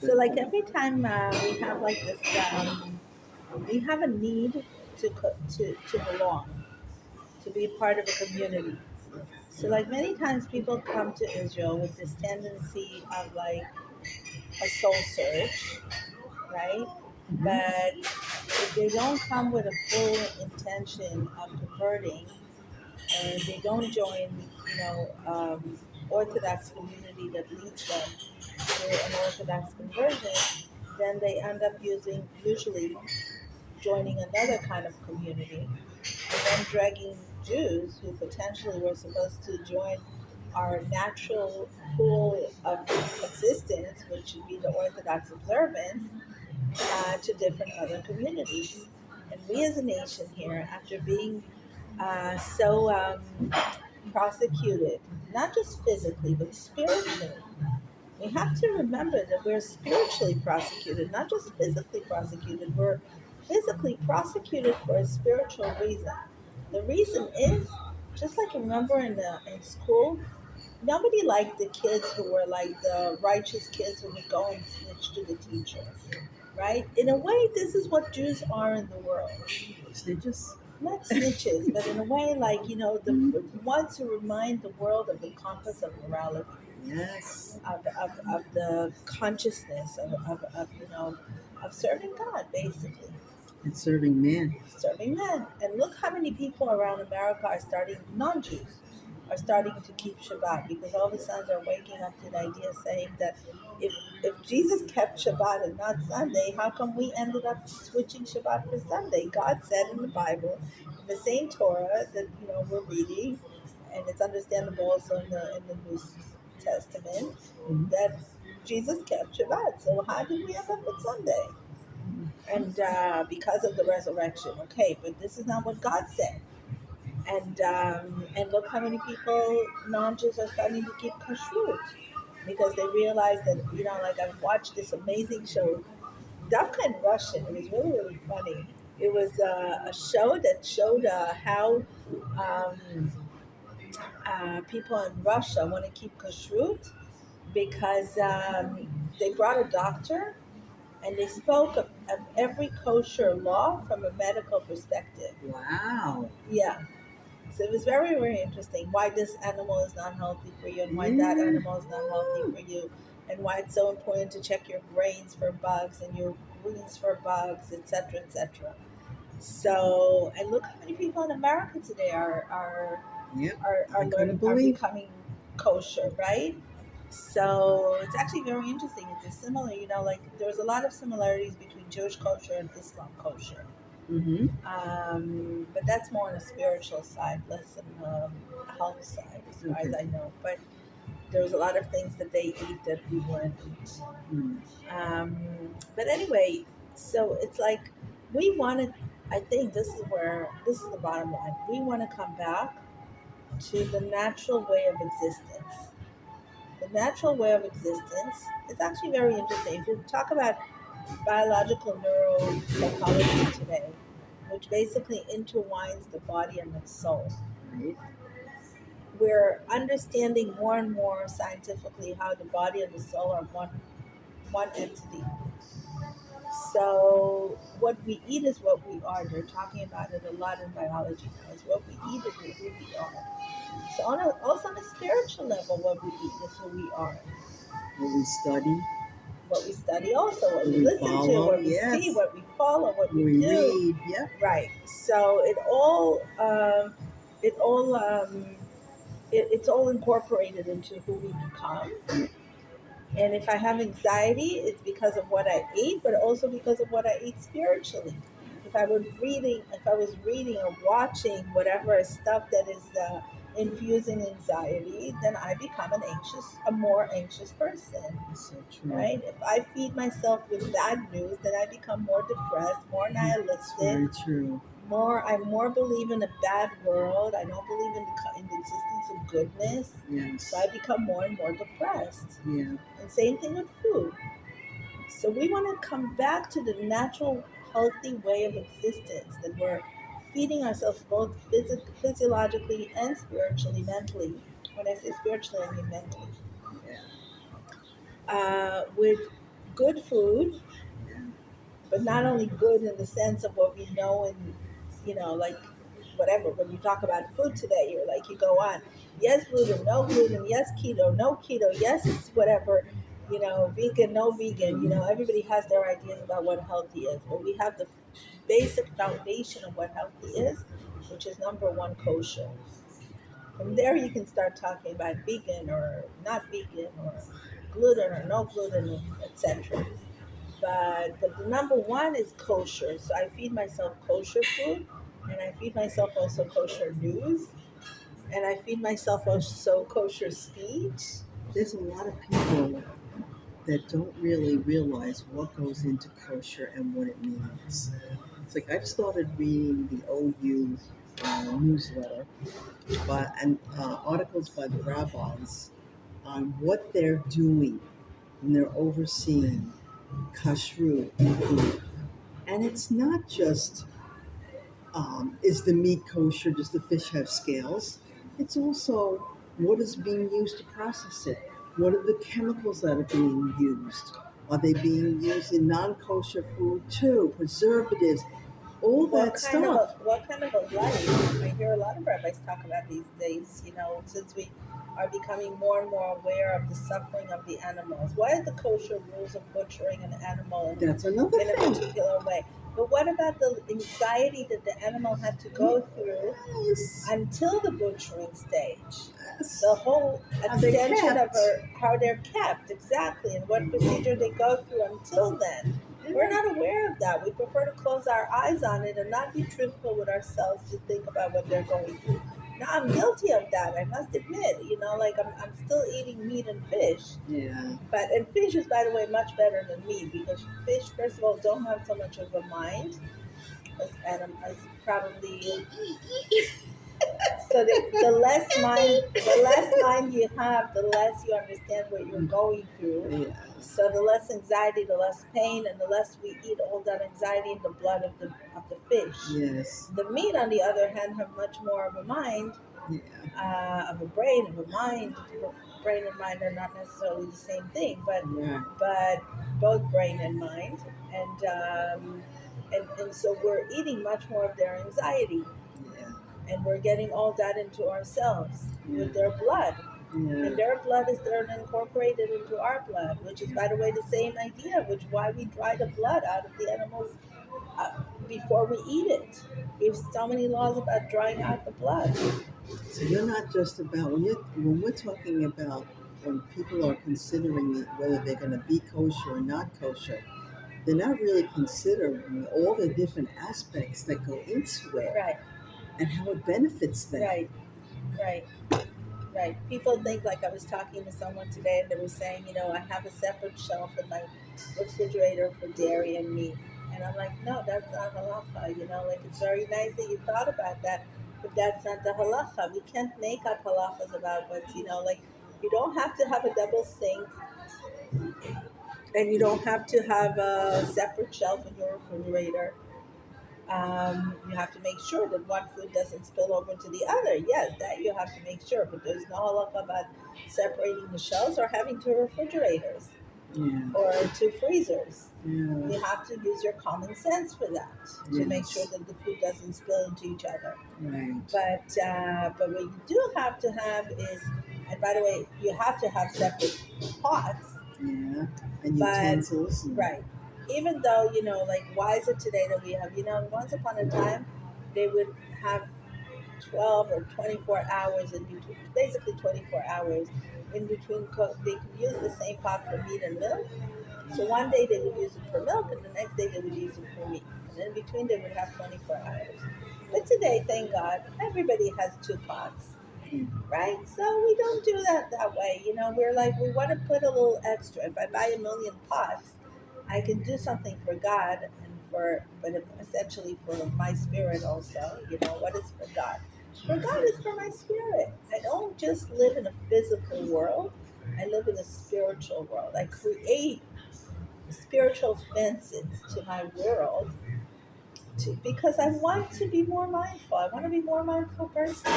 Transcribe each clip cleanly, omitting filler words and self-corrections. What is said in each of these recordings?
So like every time we have like this, we have a need to belong, to be part of a community. So like many times people come to Israel with this tendency of like a soul search, right? Hmm. But if they don't come with a full intention of converting, and they don't join, Orthodox community that leads them to an Orthodox conversion, then they end up usually joining another kind of community, and then dragging Jews who potentially were supposed to join our natural pool of existence, which should be the Orthodox observance, to different other communities. And we as a nation here, after being so prosecuted, not just physically, but spiritually, we have to remember that we're spiritually prosecuted, not just physically prosecuted. We're physically prosecuted for a spiritual reason. The reason is, just like remember in school, nobody liked the kids who were like the righteous kids who would go and snitch to the teacher, right? In a way, this is what Jews are in the world. Snitches. Not snitches, but in a way, like, the ones who remind the world of the compass of morality, Yes. of the consciousness of serving God, basically. And serving man. Serving men. And look how many people around America are starting, non Jews, are starting to keep Shabbat because all of a sudden they're waking up to the idea saying that if Jesus kept Shabbat and not Sunday, how come we ended up switching Shabbat for Sunday? God said in the Bible, in the same Torah that we're reading, and it's understandable also in the New Testament, Mhm. that Jesus kept Shabbat. So how did we end up with Sunday? And because of the resurrection. Okay, but this is not what God said. And look how many people, non-Jews, are starting to keep kashrut because they realize that like I've watched this amazing show, Dafka in Russian. It was really really funny. It was a show that showed how um, people in Russia want to keep kashrut because they brought a doctor and they spoke of every kosher law from a medical perspective. Wow. Yeah. So it was very, very interesting why this animal is not healthy for you and why that Yeah. animal is not healthy for you and why it's so important to check your grains for bugs and your greens for bugs, etc., etc. So, and look how many people in America today Yep. I couldn't are believe. becoming kosher, right? So it's actually very interesting. It's a similar, like there's a lot of similarities between Jewish kosher and Islam kosher. Mm-hmm. But that's more on a spiritual side, less on a health side, as far as Okay. I know. But there's a lot of things that they eat that we wouldn't eat. Mm. But anyway, so it's like we want to. I think this is the bottom line. We want to come back to the natural way of existence. The natural way of existence is actually very interesting. If you talk about biological neuropsychology today, which basically intertwines the body and the soul. Right. We're understanding more and more scientifically how the body and the soul are one entity. So what we eat is what we are. They're talking about it a lot in biology now. Is what we eat is who we are. So also on a spiritual level, what we eat is who we are. What we study. What we study, also what What we we listen to, follow. what we see, Yes. what we follow, what What we we do. read. Yep. Right. So it all it's all incorporated into who we become. And if I have anxiety, it's because of what I ate, but also because of what I ate spiritually. If I was reading or watching whatever stuff that is infusing anxiety, then I become a more anxious person. That's so true. Right? If I feed myself with bad news, then I become more depressed, more It's nihilistic, very true. I more believe in a bad world. I don't believe in the existence of goodness. So I Yes. become more and more depressed. Yeah. And same thing with food. So we want to come back to the natural, healthy way of existence that we're feeding ourselves both physiologically and spiritually, mentally. When I say spiritually, I mean mentally. Yeah. With good food, but not only good in the sense of what we know and like whatever. When you talk about food today, you're like you go on, yes gluten, no gluten, yes keto, no keto, yes whatever, vegan, no vegan. Everybody has their ideas about what healthy is, but we have the basic foundation of what healthy is, which is number one, kosher. From there, you can start talking about vegan or not vegan, or gluten or no gluten, etc. But the number one is kosher. So I feed myself kosher food, and I feed myself also kosher news, and I feed myself also kosher speech. There's a lot of people that don't really realize what goes into kosher and what it means. It's like I've started reading the OU newsletter and articles by the rabbis on what they're doing when they're overseeing kashrut food. And it's not just is the meat kosher, does the fish have scales? It's also what is being used to process it. What are the chemicals that are being used? Are they being used in non kosher food too? Preservatives, all that stuff. What kind of a life? I hear a lot of rabbis talk about these days. Since we are becoming more and more aware of the suffering of the animals. What are the kosher rules of butchering an animal That's another in a thing. particular way? But what about the anxiety that the animal had to go through Yes. until the butchering stage? Yes. The whole How they're extension of kept. how they're kept, exactly, and what procedure they go through until then. We're not aware of that. We prefer to close our eyes on it and not be truthful with ourselves to think about what they're going through. Now, I'm guilty of that, I must admit. Like I'm still eating meat and fish. Yeah. And fish is, by the way, much better than meat because fish, first of all, don't have so much of a mind as probably. So the less mind you have, the less you understand what you're going through. Yes. So the less anxiety, the less pain, and the less we eat all that anxiety in the blood of the fish. Yes. The meat, on the other hand, have much more of a mind, Yeah. of a brain, of a mind. Brain and mind are not necessarily the same thing, but Yeah. but both brain and mind, and so we're eating much more of their anxiety, Yeah. and we're getting all that into ourselves with Yeah. their blood. Yeah. And their blood is then incorporated into our blood, which is, by the way, the same idea, which why we dry the blood out of the animals uh, before we eat it. We have so many laws about drying out the blood. So you're not just about when we're talking about when people are considering whether they're going to be kosher or not kosher, they're not really considering all the different aspects that go into it Right, and how it benefits them. right, right. Right. People think, like I was talking to someone today and they were saying, I have a separate shelf in my refrigerator for dairy and meat. And I'm like, no, that's not halacha. Like it's very nice that you thought about that, but that's not the halacha. We can't make up halachas about what's, like you don't have to have a double sink, and you don't have to have a separate shelf in your refrigerator. You have to make sure that one food doesn't spill over to the other. Yes, that you have to make sure, but there's no halacha about separating the shelves or having two refrigerators Yeah. or two freezers. Yeah. You have to use your common sense for that to make sure Yes. that the food doesn't spill into each other. Right. But what you do have to have is, and by the way, you have to have separate pots. Yeah. And But utensils. right, even though like why is it today that we have once upon a time they would have 12 or 24 hours in between, basically 24 hours in between they could use the same pot for meat and milk. So one day they would use it for milk, and the next day they would use it for meat, and in between they would have 24 hours. But today, thank God, everybody has two pots, right? So we don't do that way. We're like, we want to put a little extra. If I buy a million pots, I can do something for God but essentially for my spirit also. What is for God? For God is for my spirit. I don't just live in a physical world. I live in a spiritual world. I create spiritual fences to my world because I want to be more mindful. I want to be more mindful person.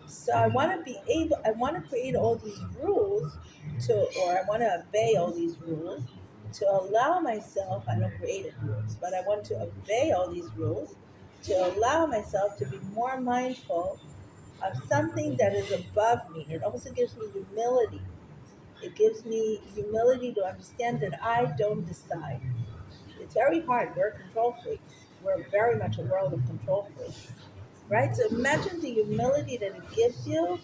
So I want to create all these rules or I want to obey all these rules to allow myself, I don't create rules, but I want to obey all these rules, to allow myself to be more mindful of something that is above me. It also gives me humility. It gives me humility to understand that I don't decide. It's very hard. We're control freaks. We're very much a world of control freaks, right? So imagine the humility that it gives you.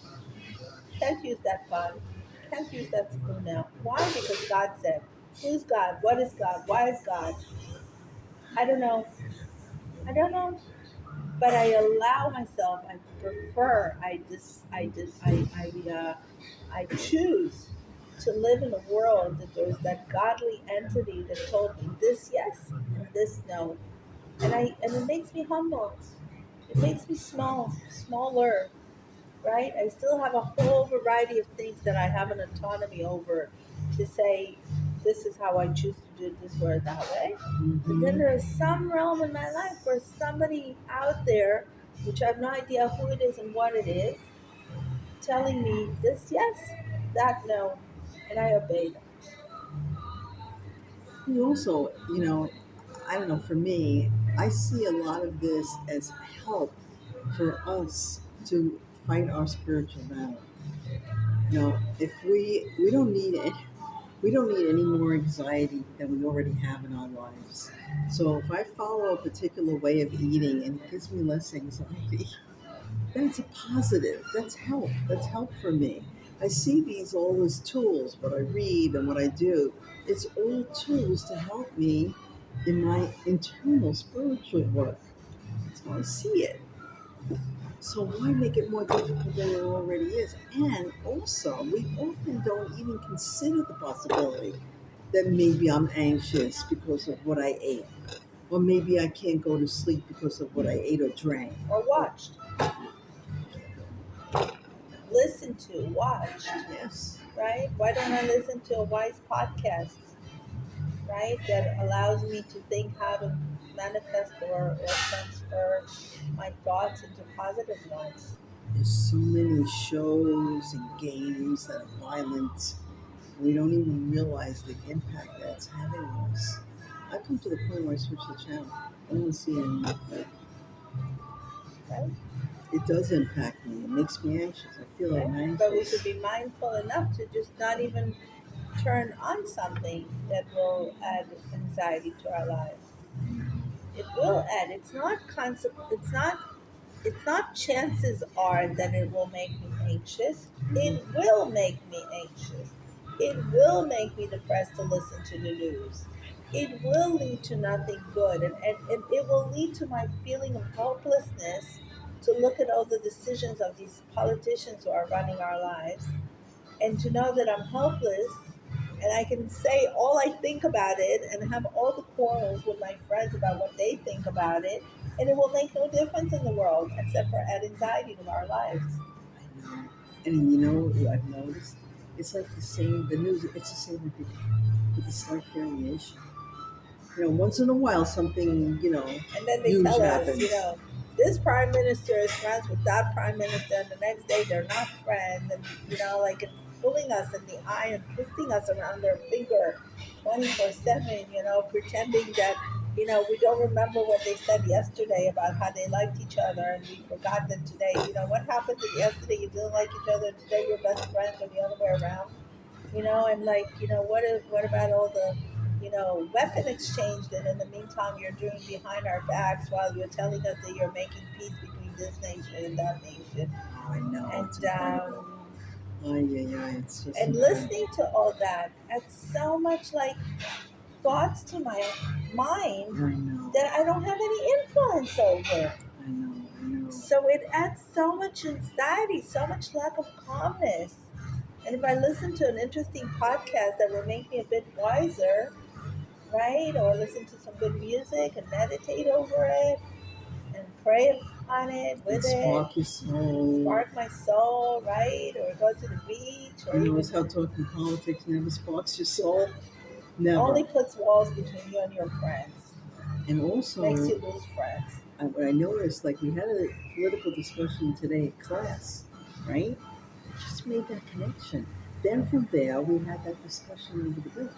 Can't use that gun. Can't use that spoon now. Why? Because God said. Who's God? What is God? Why is God? I don't know. I don't know. But I allow myself. I prefer. I choose to live in a world that there's that godly entity that told me this yes and this no, and it makes me humble. It makes me smaller, right? I still have a whole variety of things that I have an autonomy over to say, this is how I choose to do it this way or that way. And then Hmm. there is some realm in my life where somebody out there, which I have no idea who it is and what it is, telling me this yes, that no, and I obey them. We also, I don't know, for me, I see a lot of this as help for us to fight our spiritual battle. If we don't need it, we don't need any more anxiety than we already have in our lives. So if I follow a particular way of eating and it gives me less anxiety, that's a positive. That's help. That's help for me. I see these all as tools, what I read and what I do. It's all tools to help me in my internal spiritual work. That's how I see it. So why make it more difficult than it already is? And also, we often don't even consider the possibility that maybe I'm anxious because of what I ate, or maybe I can't go to sleep because of what I ate or drank. Or watched, listened to, watched, Yes. right? Why don't I listen to a wise podcast, right? That allows me to think how to manifest or transfer my thoughts into positive ones. There's so many shows and games that are violent. We don't even realize the impact that's having on us. I come to the point where I switch the channel. I don't want to see it anymore. Right? It does impact me. It makes me anxious. I feel like Right? I'm But we should anxious. be mindful enough to just not even turn on something that will add anxiety to our lives. It will add. It's not chances are that it will make me anxious. It Mhm. will make me anxious. It will make me depressed to listen to the news. It will lead to nothing good. And it will lead to my feeling of helplessness to look at all the decisions of these politicians who are running our lives and to know that I'm helpless and I can say all I think about it and have all the quarrels with my friends about what they think about it, and it will make no difference in the world except for add anxiety to our lives. I know. And you know what I've noticed? It's like the same, the news, it's the same every day with a slight variation. Once in a while something, And then they huge tell us, happens. this prime minister is friends with that prime minister, and the next day they're not friends, and like it's fooling us in the eye and twisting us around their finger 24/7, pretending that we don't remember what they said yesterday about how they liked each other, and we forgot that today. What happened to yesterday? You didn't like each other, and today you're best friends, or the other way around. And like, what about all the, weapon exchange that in the meantime you're doing behind our backs while you're telling us that you're making peace between this nation and that nation, Oh, I know, it's and incredible. Oh, yeah, yeah, it's just and incredible. listening to all that adds so much like thoughts to my mind I know, that I don't have any influence over. I know, I know. So it adds so much anxiety, so much lack of calmness. And if I listen to an interesting podcast that will make me a bit wiser, right? Or listen to some good music and meditate over it and pray on it, And with it, spark your soul. spark my soul, right? Or go to the beach, or Is even how talking politics never sparks your soul. Never. only puts walls between you and your friends, And makes also, you lose friends. what I noticed, like we had a political discussion today in class, right? Just made that connection. Then from there, we had that discussion over the break.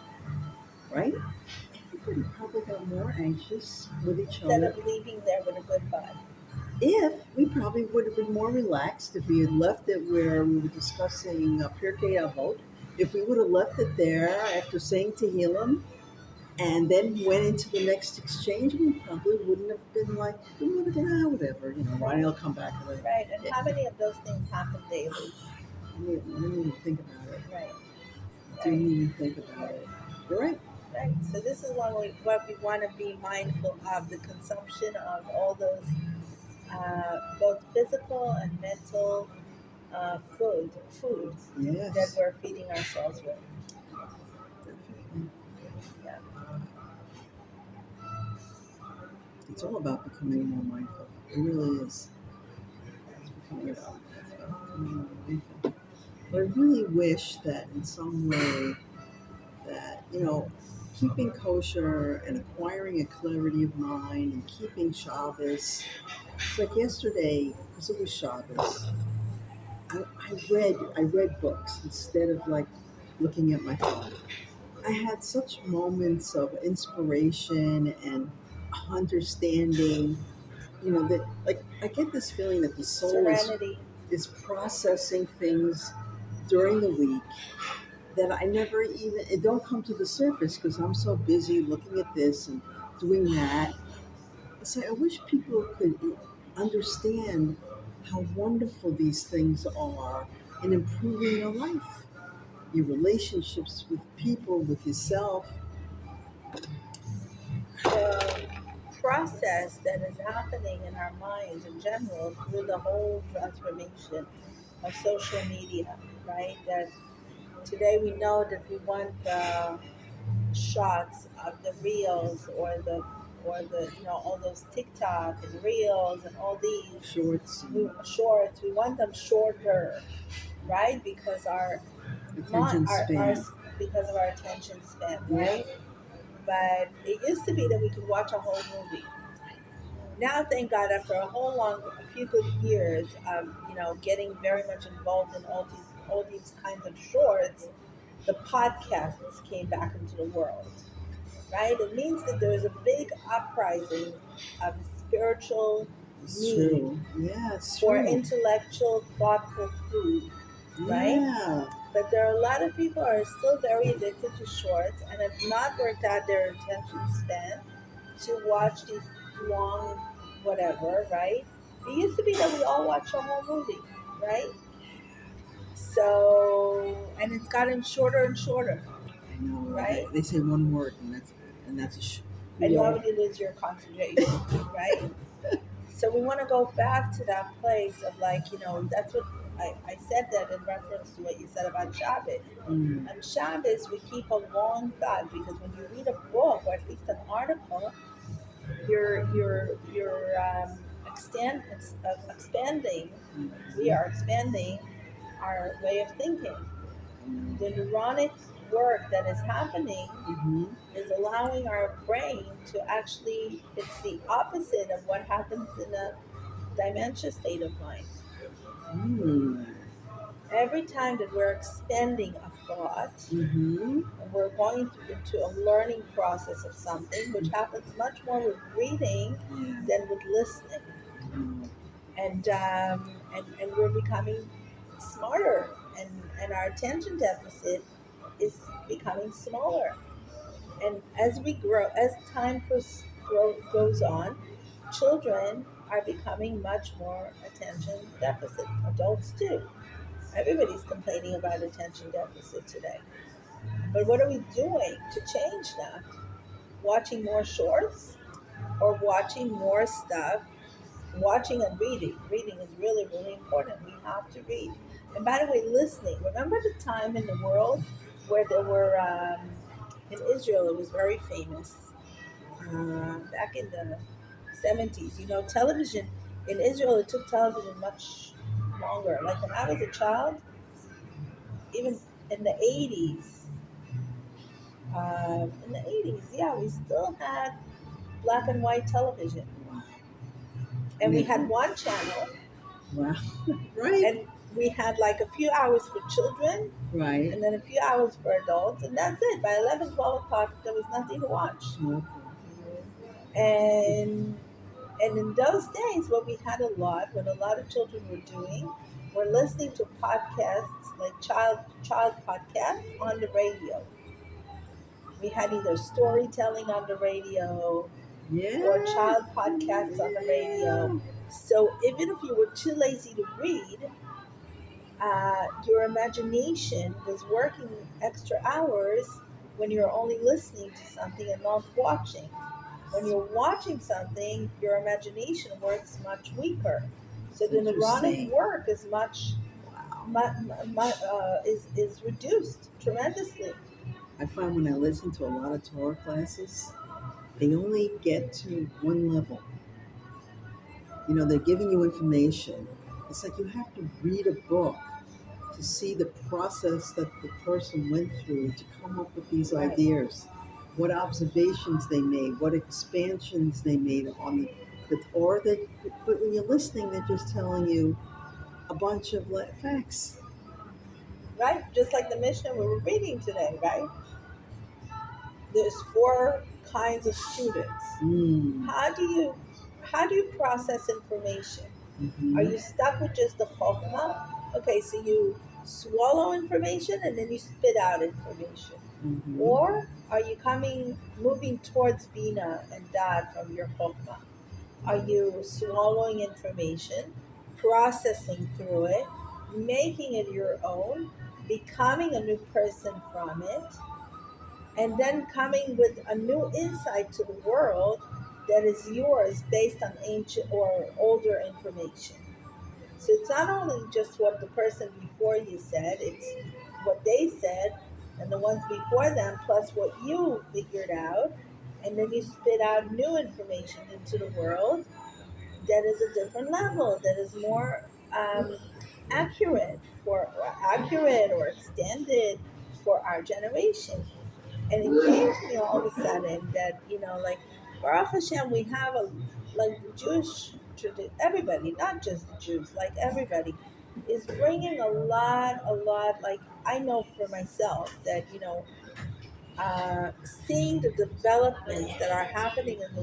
right? Everybody probably got more anxious with each Instead other. of leaving there with a good vibe. If we probably would have been more relaxed if we had left it where we were discussing Pirkei Avot. If we would have left it there after saying Tehillim and then went into the next exchange, we probably wouldn't have been like, we would have been, whatever, Right. Ronnie will come back with it. Right. And Yeah, how many of those things happen daily? I didn't even think about it. Right. Right. Didn't even think about Right. it. You're right. Right. So this is what we want to be mindful of, the consumption of all those both physical and mental food that Yes, we're feeding ourselves with. definitely. Yeah. It's all about becoming more mindful. It really is. It's becoming about becoming more mindful. But I really wish that in some way that, keeping kosher and acquiring a clarity of mind and keeping Shabbos. It's like yesterday, because it was Shabbos, I read books instead of like looking at my phone. I had such moments of inspiration and understanding, that like I get this feeling that the soul Serenity. is processing things during the week that I never even it don't come to the surface because I'm so busy looking at this and doing that. So I wish people could understand how wonderful these things are in improving your life, your relationships with people, with yourself. The process that is happening in our minds in general through the whole transformation of social media, right? That today we know that we want the shots of the reels or the all those TikTok and reels and all these Shorts and shorts. We want them shorter, right? Because attention our span. because of our attention span, Yeah, right? But it used to be that we could watch a whole movie. Now, thank God, after a few good years of getting very much involved in all these kinds of shorts, the podcasts came back into the world, right? It means that there is a big uprising of spiritual it's need true. Yeah, it's for true. intellectual, thoughtful food, right? Yeah. But there are a lot of people who are still very addicted to shorts and have not worked out their attention span to watch these long whatever, right? It used to be that we all watch a whole movie, right? So, and it's gotten shorter and shorter, I know. They, right? they say one word and that's And we you all. already lose your concentration, right? So we want to go back to that place of like, that's what I said that in reference to what you said about Shabbos. Mm, On Shabbos, we keep a long thought because when you read a book or at least an article, you're expanding. We are expanding our way of thinking. mm, The neuronic work that is happening mm-hmm. is allowing our brain to actually, it's the opposite of what happens in a dementia state of mind. Mm, Every time that we're expanding a thought, mm-hmm. and we're going into a learning process of something, which happens much more with reading Yeah. than with listening. Mm, And we're becoming smarter, and our attention deficit is becoming smaller. And as we grow, as goes on, children are becoming much more attention deficit. Adults too. Everybody's complaining about attention deficit today. But what are we doing to change that? Watching more shorts or watching more stuff? Watching and reading. Reading is really, really important. We have to read. And by the way, listening. Remember the time in the world where there were, in Israel, it was very famous back in the 70s. Television in Israel, it took television much longer. Like when I was a child, even in the 80s, yeah, we still had black and white television. wow. And we And had one channel, wow. Right. and we had like a few hours for children Right. and then a few hours for adults, and that's it. By 11, 12 o'clock, there was nothing to watch. Okay. And in those days, what we had a lot, what a lot of children were doing, were listening to podcasts like child podcasts on the radio. We had either storytelling on the radio or Yeah. child podcasts on the radio. So even if you were too lazy to read, your imagination was working extra hours when you're only listening to something and not watching. When you're watching something, your imagination works much weaker. So It's the neuronic interesting. work is much Wow. is reduced tremendously. I find when I listen to a lot of Torah classes, they only get to one level. You know, they're giving you information. It's like you have to read a book to see the process that the person went through to come up with these Right, ideas, what observations they made, what expansions they made on or that, but when you're listening, they're just telling you a bunch of facts. right. Just like the Mishnah we were reading today, right? There's four kinds of students. Mm. How do you process information? Are Mm-hmm. you stuck with just the chokhmah? Okay, so you swallow information and then you spit out information. Mm-hmm. Or are you moving towards bina and dad from your chokhmah? Are you swallowing information, processing through it, making it your own, becoming a new person from it, and then coming with a new insight to the world that is yours based on ancient or older information? So it's not only just what the person before you said, it's what they said and the ones before them, plus what you figured out. And then you spit out new information into the world that is a different level, that is more accurate accurate or extended for our generation. And it came to me all of a sudden that, like, Baruch Hashem, we have like the Jewish tradition, everybody, not just the Jews, like everybody, is bringing a lot. Like, I know for myself that, seeing the developments that are happening in the